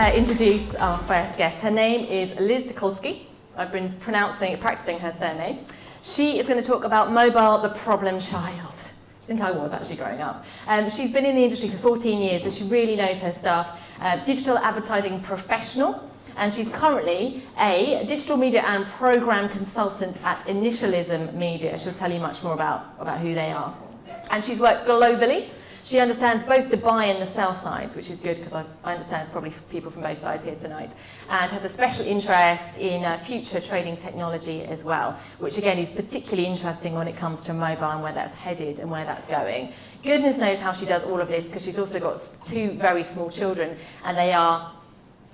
introduce our first guest. Her name is Liz Tucholski. I've been practicing her surname. She is going to talk about mobile, the problem child. I think I was actually growing up. She's been in the industry for 14 years, so she really knows her stuff. Digital advertising professional, and she's currently a digital media and program consultant at Initialism Media. She'll tell you much more about who they are. And she's worked globally. She understands both the buy and the sell sides, which is good because I understand there's probably people from both sides here tonight, and has a special interest in future trading technology as well, which again is particularly interesting when it comes to mobile and where that's headed and where that's going. Goodness knows how she does all of this because she's also got two very small children and they are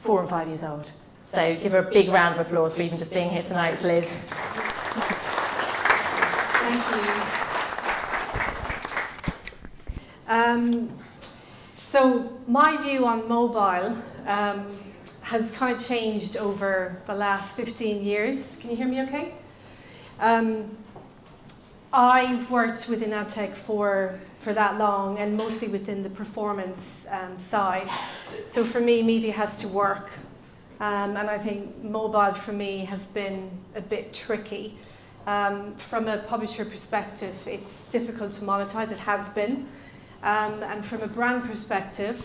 4 and 5 years old. So give her a big round of applause for even just being here tonight, Liz. Thank you. So my view on mobile has kind of changed over the last 15 years. Can you hear me okay? I've worked within AdTech for that long and mostly within the performance side. So for me, media has to work. And I think mobile for me has been a bit tricky. From a publisher perspective, it's difficult to monetize. It has been. And from a brand perspective,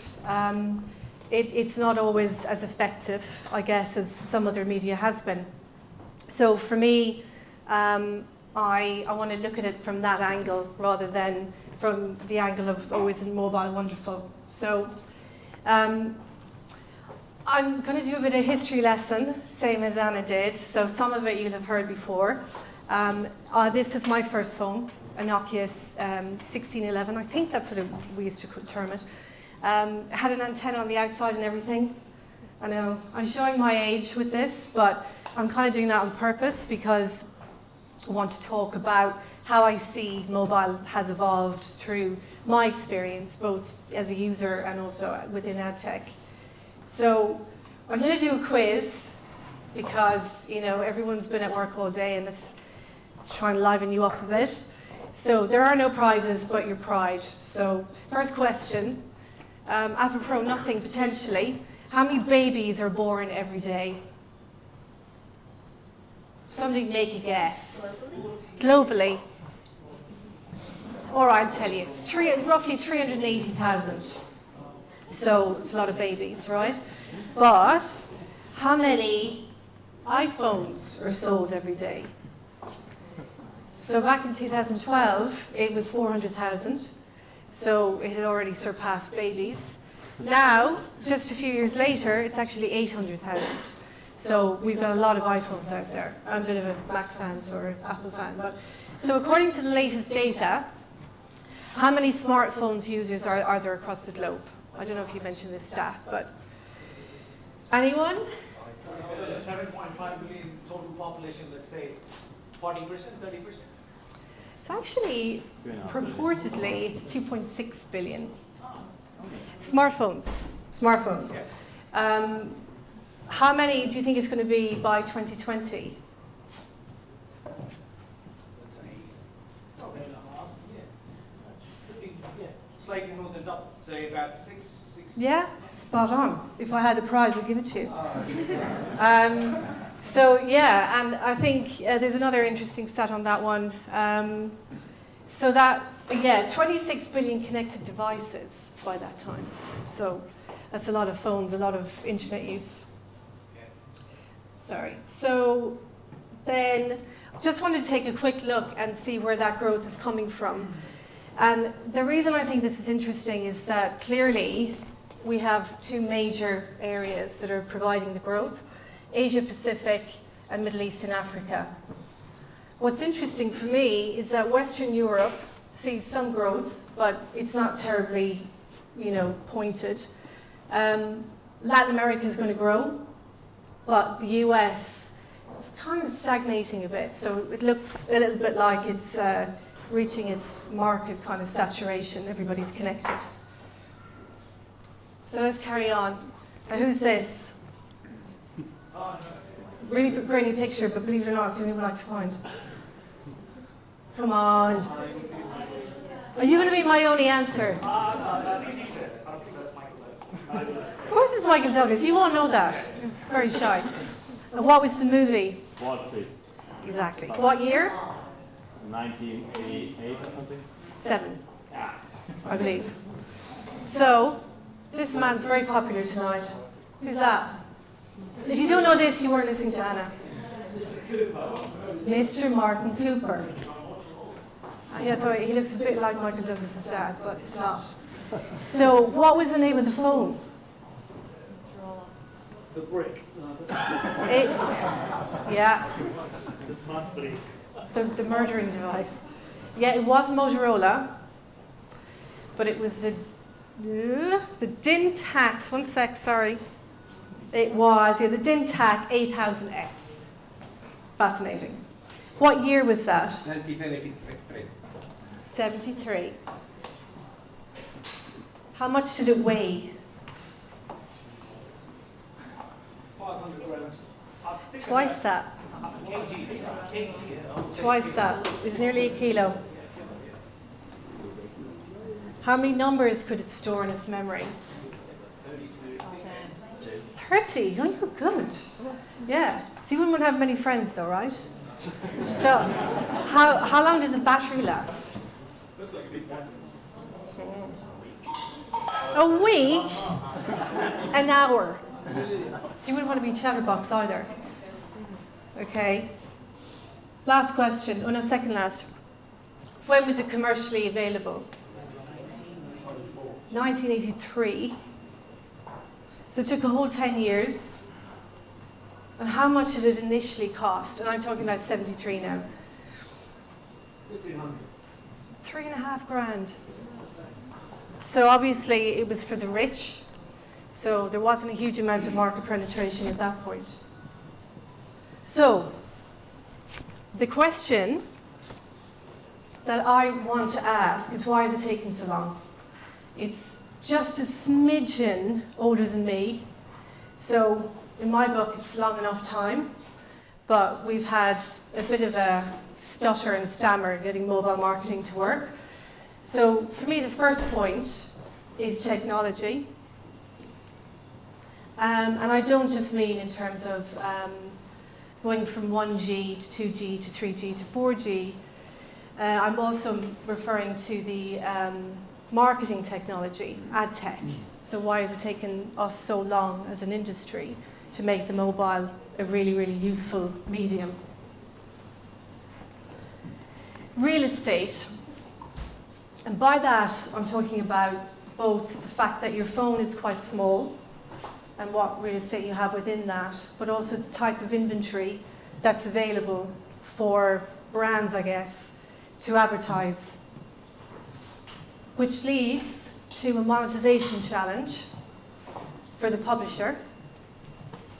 it's not always as effective, I guess, as some other media has been. So for me, I want to look at it from that angle rather than from the angle of, oh, isn't mobile wonderful? So I'm going to do a bit of history lesson, same as Anna did. So some of it you'll have heard before. This is my first phone. A Nokia 1611, I think that's what we used to term it. It had an antenna on the outside and everything. I know, I'm showing my age with this, but I'm kind of doing that on purpose because I want to talk about how I see mobile has evolved through my experience, both as a user and also within AdTech. So I'm going to do a quiz because, you know, everyone's been at work all day and it's trying to liven you up a bit. So there are no prizes but your pride. So first question, apropos nothing potentially, how many babies are born every day? Somebody make a guess. Globally? All right, I'll tell you, it's roughly 380,000. So it's a lot of babies, right? But how many iPhones are sold every day? So back in 2012, it was 400,000. So it had already surpassed babies. Now, just a few years later, it's actually 800,000. So we've got a lot of iPhones out there. I'm a bit of a Mac fan or Apple fan. So according to the latest data, how many smartphones users are there across the globe? I don't know if you mentioned this stat, but anyone? 7.5 billion total population, let's say 40%, 30%? It's actually, purportedly, it's 2.6 billion. Smartphones. How many do you think it's going to be by 2020? Let's say 7.5. Yeah. Slightly more than double. Say about 6. Yeah, spot on. If I had a prize, I'd give it to you. So yeah, and I think there's another interesting stat on that one. So that, yeah, 26 billion connected devices by that time. So that's a lot of phones, a lot of internet use. Sorry. So then just wanted to take a quick look and see where that growth is coming from. And the reason I think this is interesting is that clearly we have two major areas that are providing the growth. Asia Pacific and Middle East and Africa. What's interesting for me is that Western Europe sees some growth, but it's not terribly, pointed. Latin America is going to grow, but the US is kind of stagnating a bit. So it looks a little bit like it's reaching its market kind of saturation. Everybody's connected. So let's carry on. Now, who's this? Really grainy picture, but believe it or not, it's the only one I could find. Come on. Are you going to be my only answer? Of course it's Michael Douglas. You won't know that. You're very shy. And what was the movie? Wall Street. Exactly. What year? 1988 or something? 7, I believe. So, this man's very popular tonight. Who's that? If you don't know this, you weren't listening to Anna. Mr. Martin Cooper. I thought he looks a bit like Michael Douglas' dad, but it's not. So, what was the name of the phone? The brick. Yeah, It's not big. the murdering device. Yeah, it was Motorola, but it was the Dintac. 1 sec, sorry. It was the Dintac 8000X. Fascinating. What year was that? 1983. 73. How much did it weigh? 500 grams. Twice that. Kg. Twice that. It's nearly a kilo. How many numbers could it store in its memory? 30. Oh, you're good. Yeah. So you wouldn't want to have many friends, though, right? So, how long did the battery last? Looks like a big one. A week? An hour. So you wouldn't want to be chatterbox either. Okay. Last question. Oh no, second last. When was it commercially available? 1983. So it took a whole 10 years. And how much did it initially cost? And I'm talking about 73 now. 1,500. 3.5 grand. So obviously it was for the rich. So there wasn't a huge amount of market penetration at that point. So the question that I want to ask is, why is it taking so long? It's just a smidgen older than me. So in my book, it's long enough time. But we've had a bit of a stutter and stammer getting mobile marketing to work. So for me, the first point is technology. And I don't just mean in terms of going from 1G to 2G to 3G to 4G. I'm also referring to the marketing technology, AdTech. So why has it taken us so long as an industry to make the mobile a really, really useful medium? Real estate. And by that, I'm talking about both the fact that your phone is quite small and what real estate you have within that, but also the type of inventory that's available for brands, I guess, to advertise. Which leads to a monetization challenge for the publisher.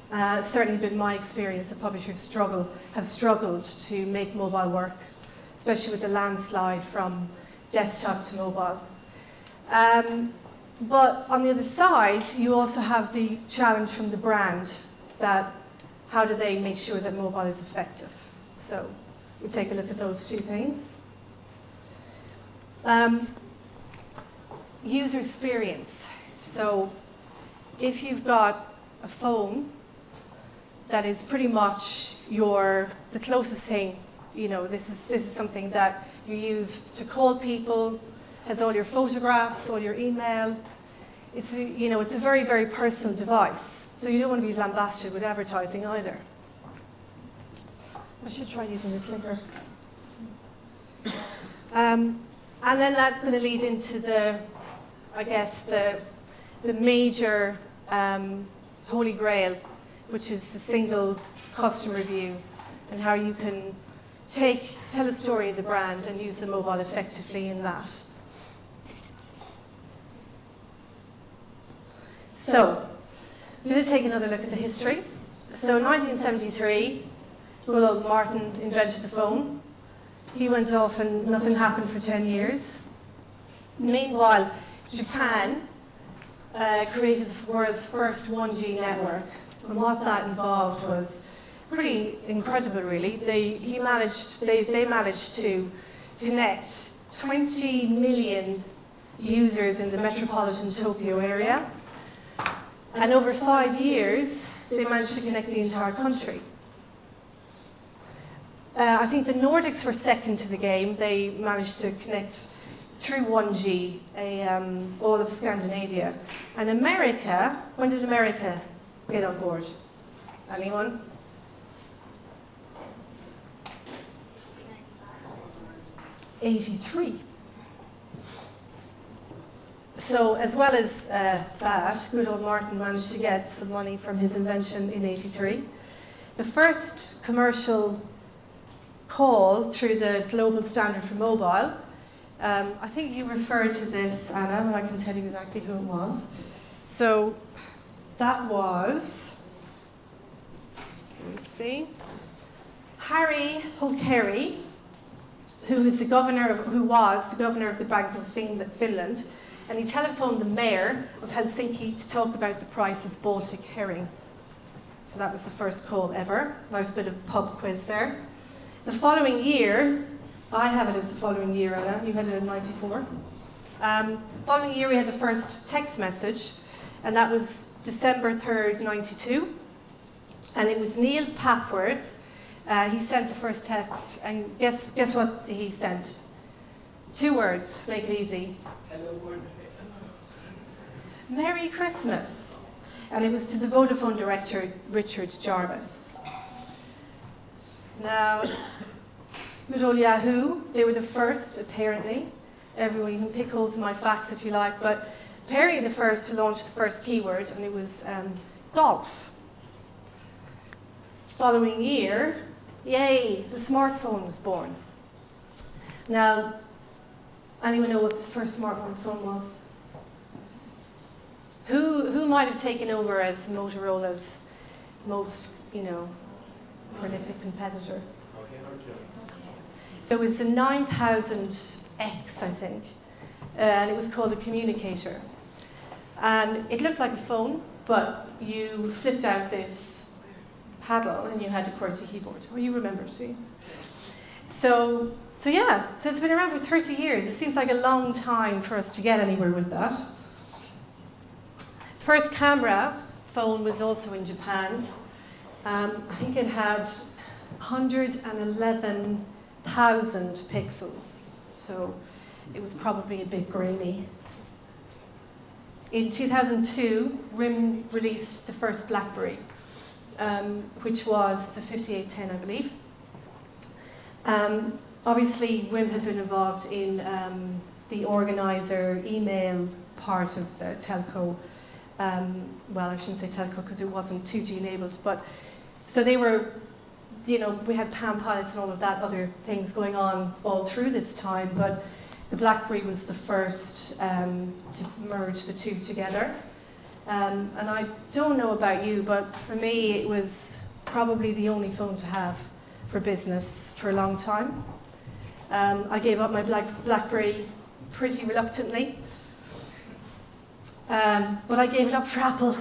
Certainly been my experience that publishers have struggled to make mobile work, especially with the landslide from desktop to mobile. But on the other side, you also have the challenge from the brand, that how do they make sure that mobile is effective? So we'll take a look at those two things. User experience. So if you've got a phone that is pretty much the closest thing, this is something that you use to call people, has all your photographs, all your email. It's a very, very personal device. So you don't want to be lambasted with advertising either. I should try using the clicker. And then that's going to lead into the major holy grail, which is the single customer view, and how you can tell a story of the brand and use the mobile effectively in that. So, we're going to take another look at the history. So, 1973, good old Martin invented the phone. He went off and nothing happened for 10 years. Meanwhile, Japan created the world's first 1G network. And what that involved was pretty incredible, really. They managed to connect 20 million users in the metropolitan Tokyo area. And over 5 years, they managed to connect the entire country. I think the Nordics were second to the game. They managed to connect through 1G all of Scandinavia. And America, when did America get on board? Anyone? '83. So as well as that, good old Martin managed to get some money from his invention in '83. The first commercial call through the global standard for mobile, I think you referred to this, Anna, but I can tell you exactly who it was. So that was, let me see, Harry Holkeri, who was the governor of the Bank of Finland, and he telephoned the mayor of Helsinki to talk about the price of Baltic herring. So that was the first call ever. Nice bit of pub quiz there. The following year, I have it as the following year, Anna, you had it in '94. Following year we had the first text message, and that was December 3rd, '92. And it was Neil Papworth. He sent the first text, and guess what he sent? 2 words, make it easy. Hello world. Merry Christmas. And it was to the Vodafone director, Richard Jarvis. Now, good old Yahoo, they were the first, apparently. Everyone, you can pick holes in my facts if you like, but apparently the first to launch the first keyword, and it was golf. Following year, yay, the smartphone was born. Now, anyone know what the first smartphone was? Who might have taken over as Motorola's most, prolific competitor? So it was the 9000X, I think, and it was called a communicator. And it looked like a phone, but you flipped out this paddle and you had a QWERTY keyboard. Oh, you remember, see? So it's been around for 30 years. It seems like a long time for us to get anywhere with that. First camera phone was also in Japan. I think it had 111,000 pixels, so it was probably a bit grainy. In 2002, RIM released the first BlackBerry, which was the 5810, I believe. Obviously, RIM had been involved in the organizer email part of the telco. Well, I shouldn't say telco because it wasn't 2G enabled, but so they were, we had Palm Pilots and all of that other things going on all through this time, but the BlackBerry was the first to merge the two together. And I don't know about you, but for me it was probably the only phone to have for business for a long time. I gave up my BlackBerry pretty reluctantly. But I gave it up for Apple.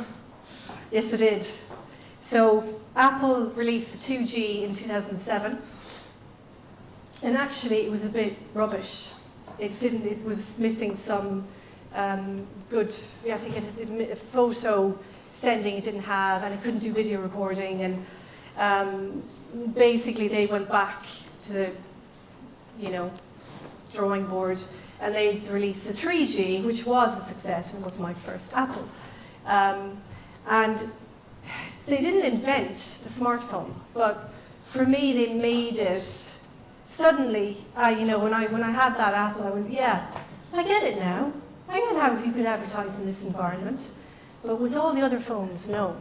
Yes, I did. So Apple released the 2G in 2007. And actually, it was a bit rubbish. It was missing some good, I think it photo sending it didn't have, and it couldn't do video recording. And basically, they went back to the, drawing board. And they released the 3G, which was a success and was my first Apple. And they didn't invent the smartphone, but for me, they made it. Suddenly, when I had that Apple, I went, yeah, I get it now. I get how you could advertise in this environment. But with all the other phones, no.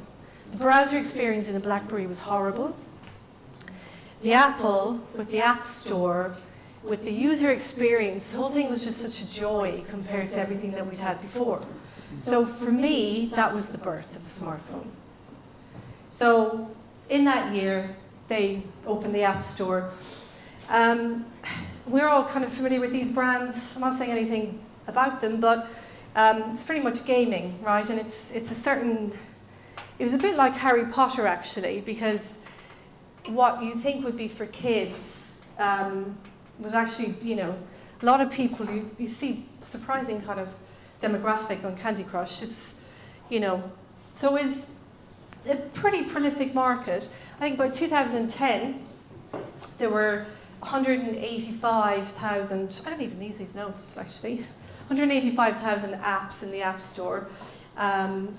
The browser experience in the BlackBerry was horrible. The Apple, with the App Store, with the user experience, the whole thing was just such a joy compared to everything that we'd had before. So for me, that was the birth of the smartphone. So in that year, they opened the App Store. We're all kind of familiar with these brands. I'm not saying anything about them, but it's pretty much gaming, right? And it was a bit like Harry Potter, actually, because what you think would be for kids was actually, a lot of people, you see surprising kind of demographic on Candy Crush. It's, So it's a pretty prolific market. I think by 2010, there were 185,000, I don't even need these notes actually, 185,000 apps in the App Store, and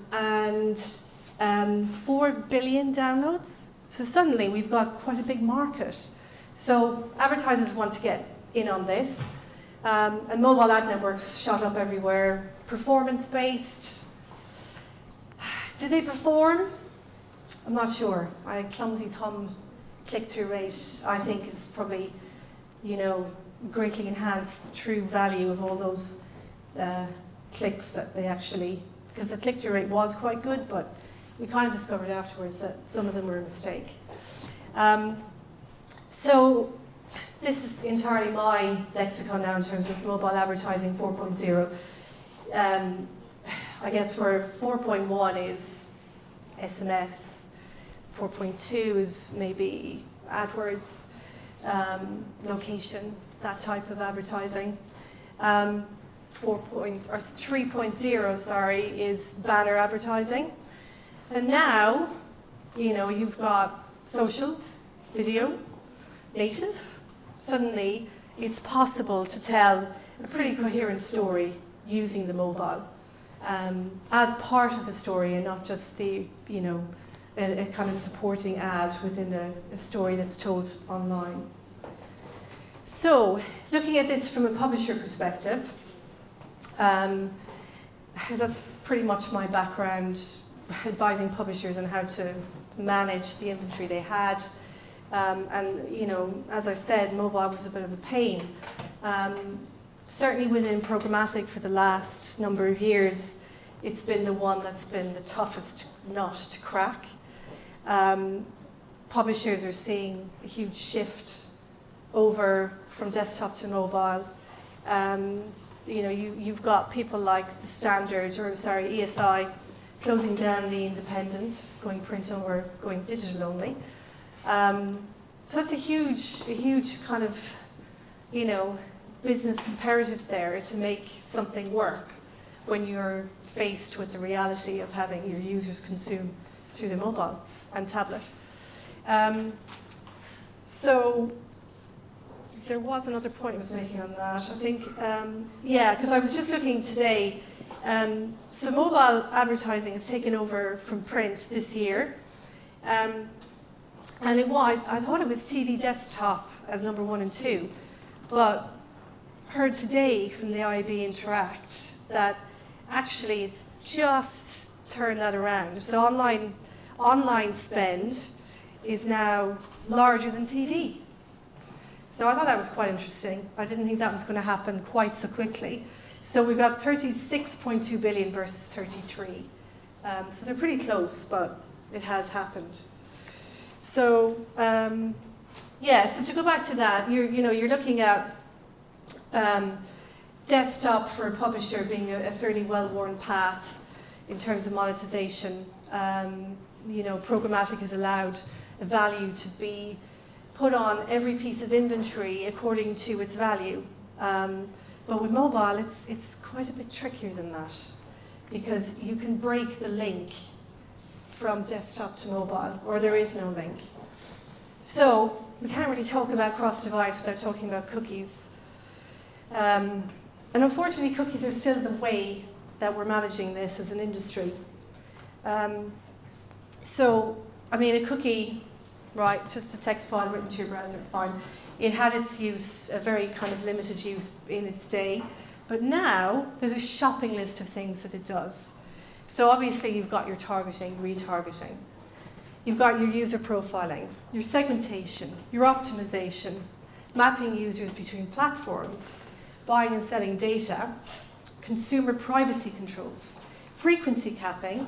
4 billion downloads. So suddenly we've got quite a big market. So advertisers want to get in on this. And mobile ad networks shot up everywhere. Performance-based. Did they perform? I'm not sure. My clumsy thumb click-through rate, I think, is probably, greatly enhanced the true value of all those clicks that they actually, because the click-through rate was quite good, but we kind of discovered afterwards that some of them were a mistake. So this is entirely my lexicon now in terms of mobile advertising 4.0. I guess where 4.1 is SMS, 4.2 is maybe AdWords, location, that type of advertising. 3.0, is banner advertising. And now, you've got social, video, native. Suddenly, it's possible to tell a pretty coherent story using the mobile as part of the story and not just the, a kind of supporting ad within a story that's told online. So, looking at this from a publisher perspective, that's pretty much my background, advising publishers on how to manage the inventory they had. And as I said, mobile was a bit of a pain. Certainly within programmatic for the last number of years, it's been the one that's been the toughest nut to crack. Publishers are seeing a huge shift over from desktop to mobile. You've got people like the Standard, ESI, closing down the Independent, going print or going digital only. So that's a huge kind of, business imperative there to make something work when you're faced with the reality of having your users consume through the mobile and tablet. So there was another point I was making on that. I think, because I was just looking today. So mobile advertising has taken over from print this year. And I thought it was TV desktop as number 1 and 2, but heard today from the IAB Interact that actually it's just turned that around. So online spend is now larger than TV. So I thought that was quite interesting. I didn't think that was going to happen quite so quickly. So we've got 36.2 billion versus 33. So they're pretty close, but it has happened. So so to go back to that, you're looking at desktop for a publisher being a fairly well-worn path in terms of monetization. Programmatic has allowed a value to be put on every piece of inventory according to its value. But with mobile, it's quite a bit trickier than that because you can break the link from desktop to mobile, or there is no link. So we can't really talk about cross-device without talking about cookies. And unfortunately, cookies are still the way that we're managing this as an industry. A cookie, right, just a text file written to your browser, fine. It had its use, a very kind of limited use in its day. But now, there's a shopping list of things that it does. So obviously, you've got your targeting, retargeting. You've got your user profiling, your segmentation, your optimization, mapping users between platforms, buying and selling data, consumer privacy controls, frequency capping,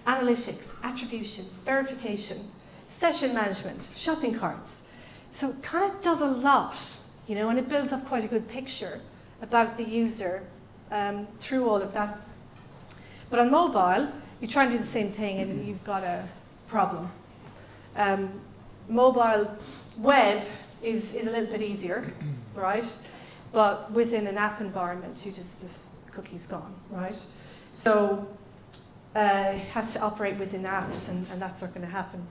analytics, attribution, verification, session management, shopping carts. So it kind of does a lot, and it builds up quite a good picture about the user through all of that. But on mobile, you try and do the same thing and you've got a problem. Mobile web is a little bit easier, right? But within an app environment, this cookie's gone, right? So has to operate within apps, and that's not going to happen.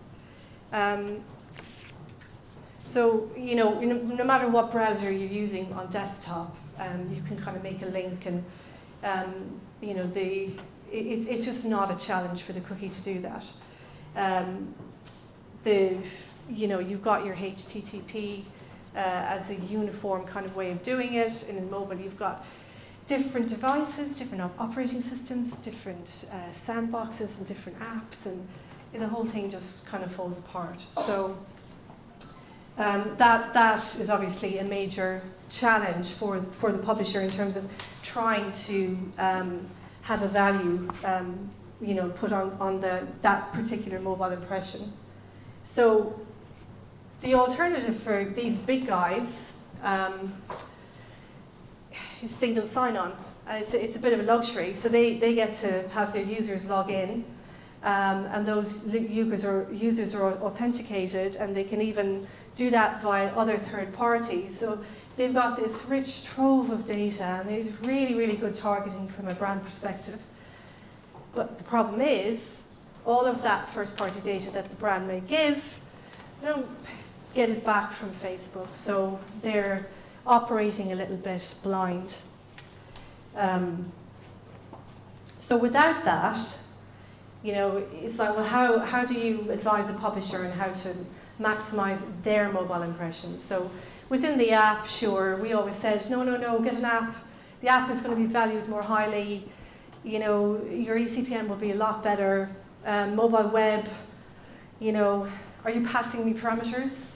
So, no matter what browser you're using on desktop, you can kind of make a link, and it's just not a challenge for the cookie to do that. You've got your HTTP as a uniform kind of way of doing it, and in mobile you've got different devices, different operating systems, different sandboxes and different apps, and the whole thing just kind of falls apart. So that is obvious't a major challenge for the publisher in terms of trying to have a value put on that particular mobile impression. So the alternative for these big guys is single sign-on. It's a bit of a luxury. So they get to have their users log in, and those users are authenticated, and they can even do that via other third parties. So they've got this rich trove of data, and they have really, really good targeting from a brand perspective. But the problem is, all of that first-party data that the brand may give, they don't get it back from Facebook, so they're operating a little bit blind. So without that, it's like, well, how do you advise a publisher on how to maximize their mobile impressions? So within the app, sure, we always said, no, get an app. The app is going to be valued more highly. Your eCPM will be a lot better. Mobile web, are you passing me parameters?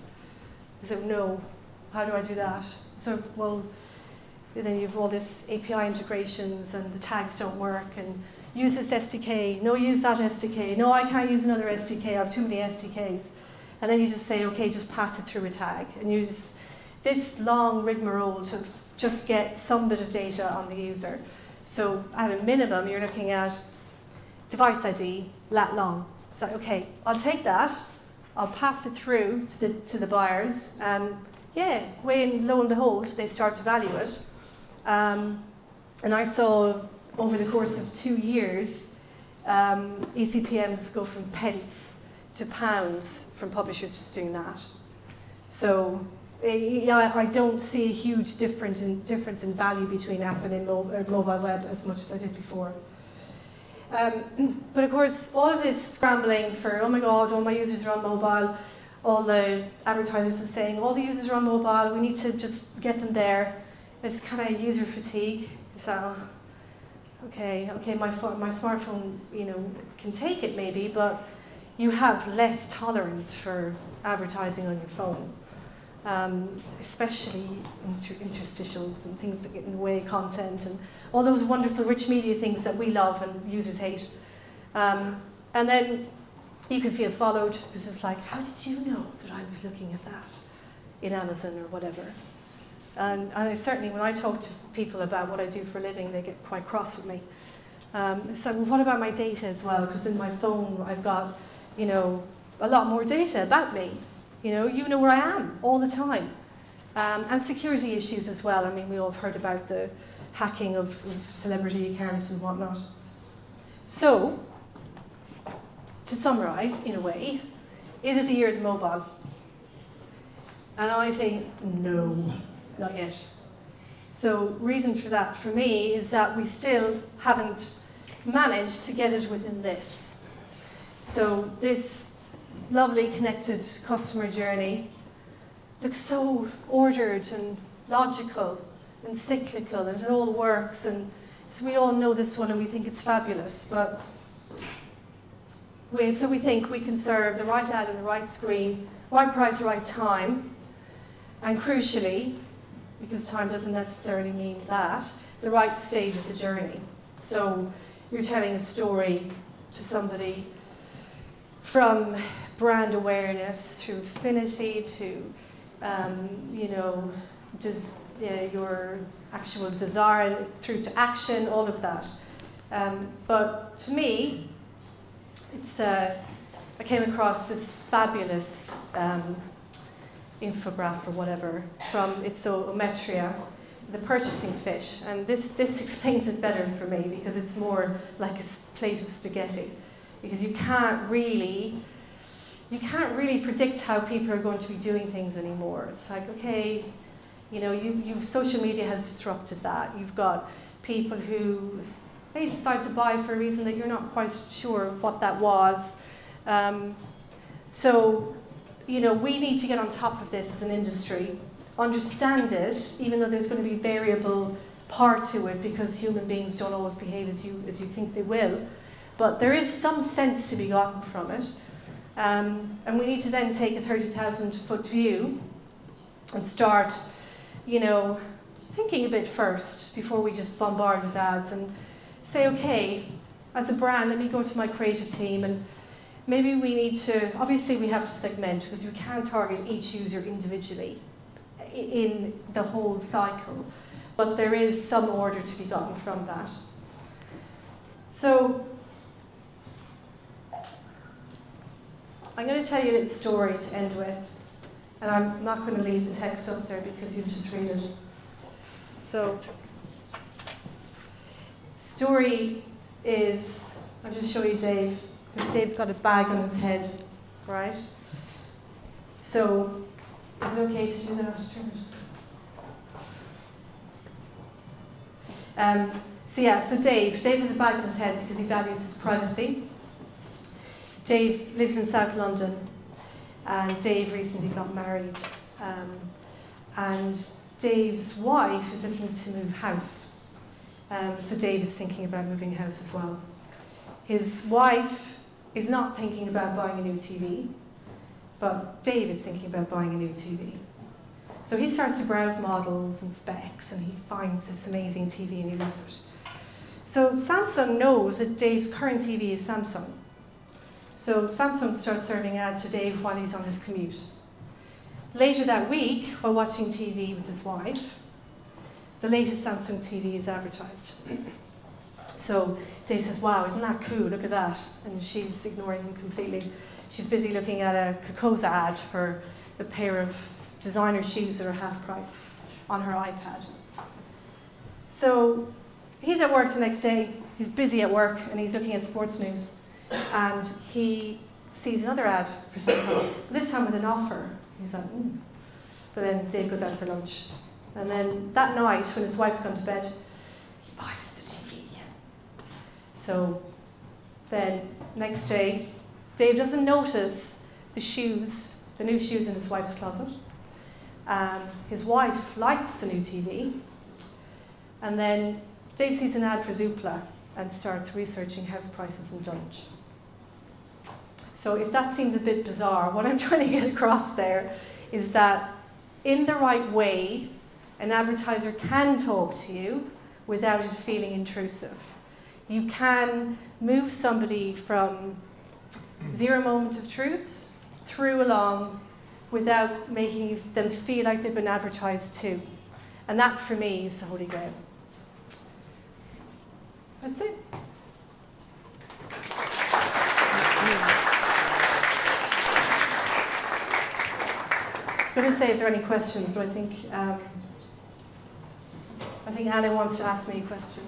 I said, no. How do I do that? So, well, then you have all this API integrations, and the tags don't work, and use this SDK. No, use that SDK. No, I can't use another SDK. I have too many SDKs. And then you just say, okay, just pass it through a tag. And you just, this long rigmarole to just get some bit of data on the user. So at a minimum, you're looking at device ID, lat long. So, okay, I'll take that. I'll pass it through to the buyers, and lo and behold, they start to value it. And I saw over the course of 2 years, eCPMs go from pence to pounds from publishers just doing that. So I don't see a huge difference in value between app and mobile web as much as I did before. But of course, all of this scrambling for, oh my God, all my users are on mobile, all the advertisers are saying, all the users are on mobile, we need to just get them there. It's kind of user fatigue. So, okay, my smartphone, can take it maybe, but you have less tolerance for advertising on your phone, especially interstitials and things that get in the way of content, and all those wonderful rich media things that we love and users hate. And then you can feel followed, because it's like, how did you know that I was looking at that in Amazon or whatever? And I certainly, when I talk to people about what I do for a living, they get quite cross with me. So, well, what about my data as well? Because in my phone, I've got, a lot more data about me. You know where I am all the time. And security issues as well. I mean, we all have heard about the hacking of celebrity accounts and whatnot. So, to summarise, in a way, is it the year of the mobile? And I think, no, not yet. So, reason for that, for me, is that we still haven't managed to get it within this. So, this lovely connected customer journey looks so ordered and logical and cyclical, and it all works, and so we all know this one and we think it's fabulous, but we think we can serve the right ad in the right screen, right price, right time, and crucially, because time doesn't necessarily mean that, the right stage of the journey. So you're telling a story to somebody from brand awareness to affinity to, your actual desire through to action, all of that. But to me, it's I came across this fabulous infograph or whatever from Ometria the purchasing fit, and this explains it better for me because it's more like a plate of spaghetti, because you can't really predict how people are going to be doing things anymore. It's like, okay, social media has disrupted that. You've got people who may decide to buy for a reason that you're not quite sure what that was. So, we need to get on top of this as an industry, understand it, even though there's going to be variable part to it because human beings don't always behave as you think they will. But there is some sense to be gotten from it. And we need to then take a 30,000-foot view and start, thinking a bit first before we just bombard with ads and say, okay, as a brand, let me go to my creative team and maybe we need to, obviously we have to segment because we can't target each user individually in the whole cycle, but there is some order to be gotten from that. So, I'm going to tell you a little story to end with, and I'm not going to leave the text up there because you'll just read it. So, story is, I'll just show you Dave, because Dave's got a bag on his head, right? So, is it okay to do that? So Dave has a bag on his head because he values his privacy. Dave lives in South London, and Dave recently got married. And Dave's wife is looking to move house. So Dave is thinking about moving house as well. His wife is not thinking about buying a new TV, but Dave is thinking about buying a new TV. So he starts to browse models and specs, and he finds this amazing TV and he loves it. So Samsung knows that Dave's current TV is Samsung. So Samsung starts serving ads to Dave while he's on his commute. Later that week, while watching TV with his wife, the latest Samsung TV is advertised. So Dave says, wow, isn't that cool? Look at that. And she's ignoring him completely. She's busy looking at a Cookson ad for a pair of designer shoes that are half price on her iPad. So he's at work the next day. He's busy at work and he's looking at sports news. And he sees another ad for Samsung, this time with an offer. He's like, But then Dave goes out for lunch. And then that night, when his wife's gone to bed, he buys the TV. So then next day, Dave doesn't notice the new shoes in his wife's closet. His wife likes the new TV. And then Dave sees an ad for Zoopla and starts researching house prices in Dunwich. So if that seems a bit bizarre, what I'm trying to get across there is that in the right way, an advertiser can talk to you without it feeling intrusive. You can move somebody from zero moment of truth through along without making them feel like they've been advertised to. And that, for me, is the Holy Grail. That's it. I was going to say if there are any questions, but I think Anna wants to ask me a question.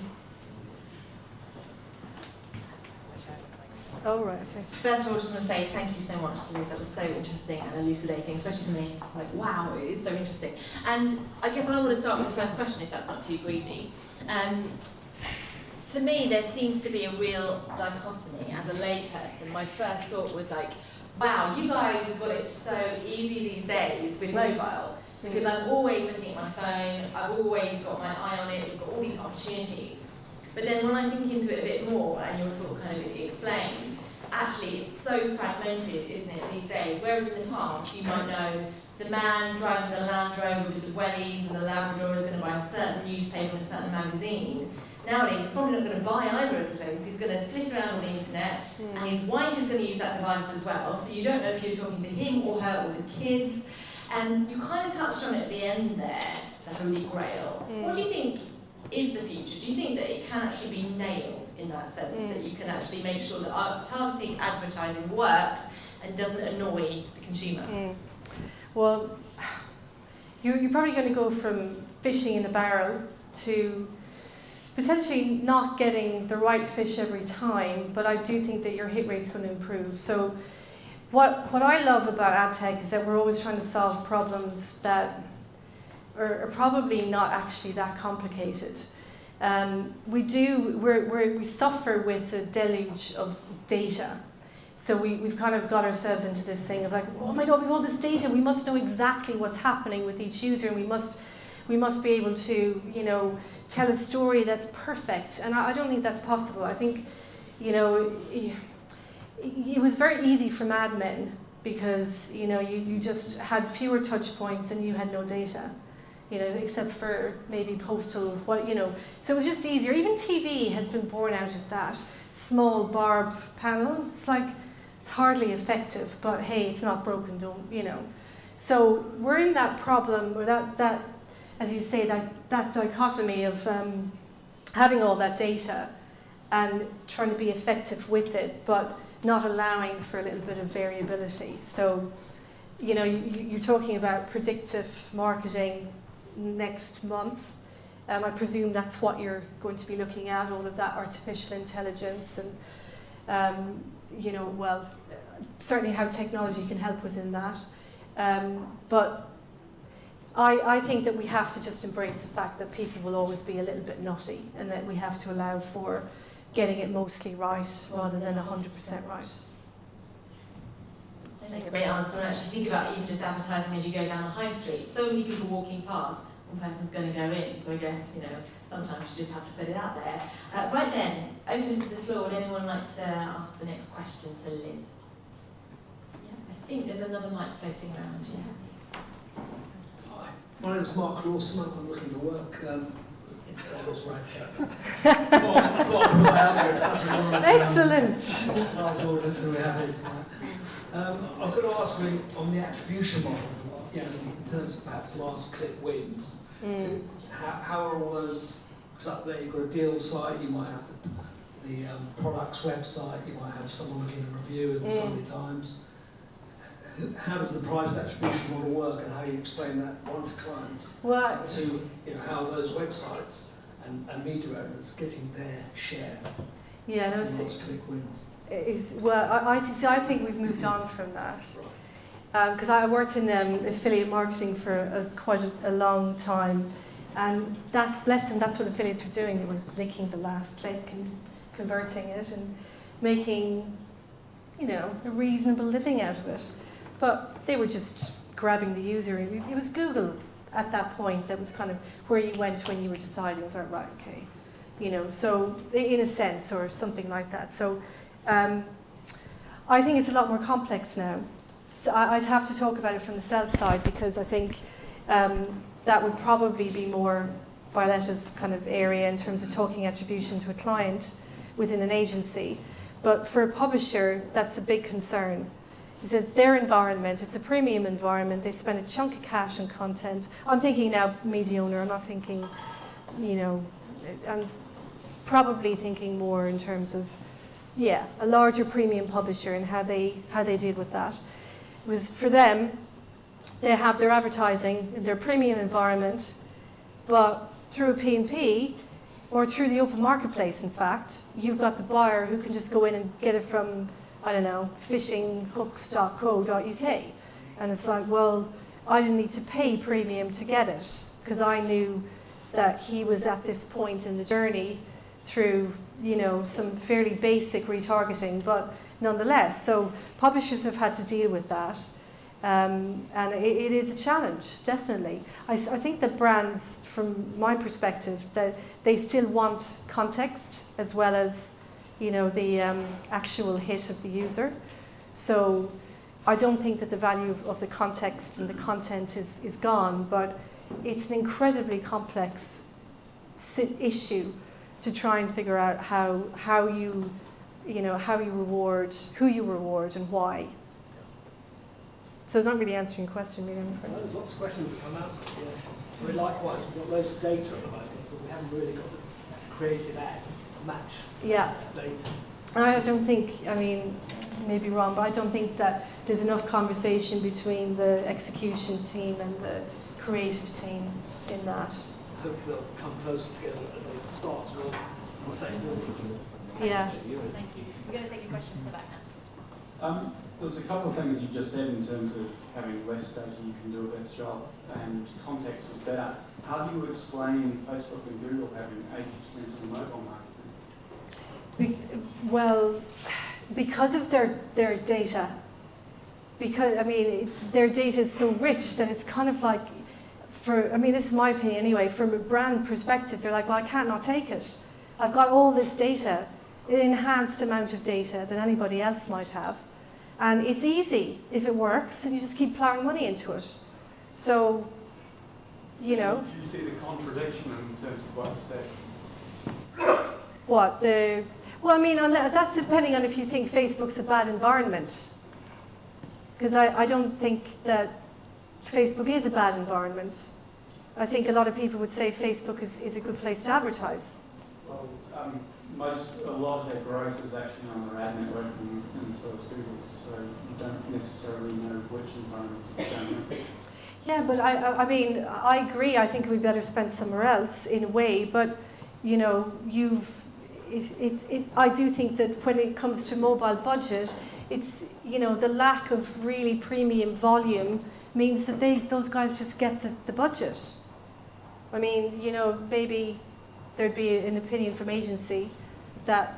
Oh, right, okay. First of all, I just want to say thank you so much, Louise. That was so interesting and elucidating, especially for me. Like, wow, it is so interesting. And I guess I want to start with the first question, if that's not too greedy. To me, there seems to be a real dichotomy. As a layperson, my first thought was like, wow, you guys have got it so easy these days with mobile, because I'm always looking at my phone, I've always got my eye on it, we've got all these opportunities. But then when I think into it a bit more, and your talk kind of explained, actually it's so fragmented, isn't it, these days? Whereas in the past, you might know the man driving the Land Rover with the wellies and the Labrador is going to buy a certain newspaper and a certain magazine. Nowadays, he's probably not going to buy either of those things. He's going to flit around on the internet, and his wife is going to use that device as well. So you don't know if you're talking to him or her or the kids. And you kind of touched on it at the end there, the Holy Grail. What do you think is the future? Do you think that it can actually be nailed in that sense, that you can actually make sure that our targeting advertising works and doesn't annoy the consumer? Well, you're probably going to go from fishing in a barrel to potentially not getting the right fish every time, but I do think that your hit rate's going to improve. So what I love about AdTech is that we're always trying to solve problems that are probably not actually that complicated. We suffer with a deluge of data. So we've kind of got ourselves into this thing of like, oh my God, we have all this data, we must know exactly what's happening with each user, and we must be able to, you know, tell a story that's perfect. And I don't think that's possible. I think, you know, it was very easy for Mad Men because, you know, you just had fewer touch points and you had no data, you know, except for maybe postal, what, you know. So it was just easier. Even TV has been born out of that small barb panel. It's like, it's hardly effective, but hey, it's not broken, don't, you know. So we're in that problem, or that as you say, that dichotomy of having all that data and trying to be effective with it, but not allowing for a little bit of variability. So, you know, you're talking about predictive marketing next month. I presume that's what you're going to be looking at, all of that artificial intelligence and, you know, well, certainly how technology can help within that. But I think that we have to just embrace the fact that people will always be a little bit nutty, and that we have to allow for getting it mostly right rather than 100% right. I think that's a great answer. And actually think about even just advertising as you go down the high street. So many people walking past, one person's going to go in. So I guess, you know, sometimes you just have to put it out there. Right then, open to the floor. Would anyone like to ask the next question to Liz? Yeah, I think there's another mic floating around. Yeah. Hi, my name's Mark Lawson. I'm looking for work in sales right Excellent. Large audience that we have here tonight. I was going to ask you on the attribution model, you know, in terms of perhaps last click wins. How are all those? Because up there you've got a deal site, you might have the product's website, you might have someone looking at a review in the Sunday Times. How does the price attribution model work, and how you explain that one to clients, to, you know, how those websites and media owners getting their share? Yeah, no, last click wins. I think we've moved on from that. Because I worked in affiliate marketing for quite a long time, and bless them, that's what affiliates were doing. They were licking the last click and converting it and making, you know, a reasonable living out of it. But they were just grabbing the user. It was Google at that point that was kind of where you went when you were deciding, it was like, right, okay, you know, so in a sense, or something like that. So I think it's a lot more complex now. So I'd have to talk about it from the sales side, because I think that would probably be more Violetta's kind of area in terms of talking attribution to a client within an agency. But for a publisher, that's a big concern. Is that their environment, it's a premium environment, they spend a chunk of cash on content. I'm thinking now media owner, I'm not thinking, you know, I'm probably thinking more in terms of, yeah, a larger premium publisher and how they deal with that. It was for them, they have their advertising in their premium environment, but through a P&P, or through the open marketplace, in fact, you've got the buyer who can just go in and get it from, I don't know, fishinghooks.co.uk. And it's like, well, I didn't need to pay premium to get it, because I knew that he was at this point in the journey through, you know, some fairly basic retargeting, but nonetheless. So publishers have had to deal with that. And it is a challenge, definitely. I think that brands, from my perspective, that they still want context as well as, you know, the actual hit of the user. So I don't think that the value of the context and the content is gone, but it's an incredibly complex issue to try and figure out how you reward, who you reward and why. So it's not really answering your question, really, I'm afraid. There's lots of questions that come out of it, yeah. So likewise, we've got loads of data at the moment, but we haven't really got the creative ads to match that data. And I don't think, I mean, maybe wrong, but I don't think that there's enough conversation between the execution team and the creative team. in that. Hopefully they'll come closer together as they start to work on the same building. Yeah. Thank you. We're going to take a question from the back now. There's a couple of things you just said in terms of having less data, you can do a better job, and context is better. How do you explain Facebook and Google having 80% of the mobile market? Well, because of their data. Because, I mean, their data is so rich that it's kind of like, this is my opinion anyway, from a brand perspective, they're like, well, I can't not take it. I've got all this data, an enhanced amount of data than anybody else might have. And it's easy if it works, and you just keep plowing money into it. So, you know. Do you see the contradiction in terms of what you said? What? Well, I mean, that's depending on if you think Facebook's a bad environment. Because I don't think that Facebook is a bad environment. I think a lot of people would say Facebook is a good place to advertise. Well, a lot of their growth is actually on their ad network and so is Google's, so you don't necessarily know which environment it's going in. Yeah, but I mean, I agree. I think we better spend somewhere else in a way. But you know, I do think that when it comes to mobile budget, it's, you know, the lack of really premium volume means that those guys just get the budget. I mean, you know, maybe there'd be an opinion from agency that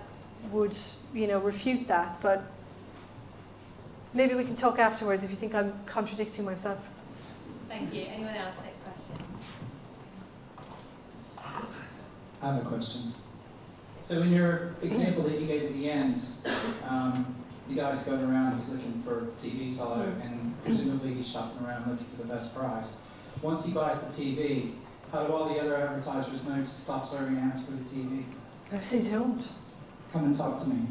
would, you know, refute that, but maybe we can talk afterwards if you think I'm contradicting myself. Thank you. Anyone else? Next question. I have a question. So in your example that you gave at the end, the guy's going around, he's looking for TVs all over, and presumably he's shopping around looking for the best price. Once he buys the TV, how do all the other advertisers know to stop serving ads for the TV? Yes, they don't. Come and talk to me.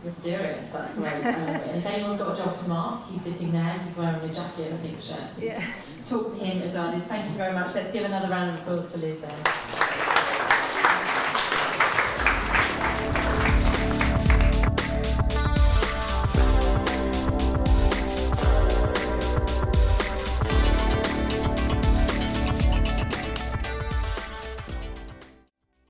Mysterious, that's the way it's saying it. And if anyone's got a job for Mark, he's sitting there, he's wearing a jacket and a pink shirt. So Yeah. talk to him as well. Liz, thank you very much. Let's give another round of applause to Liz then.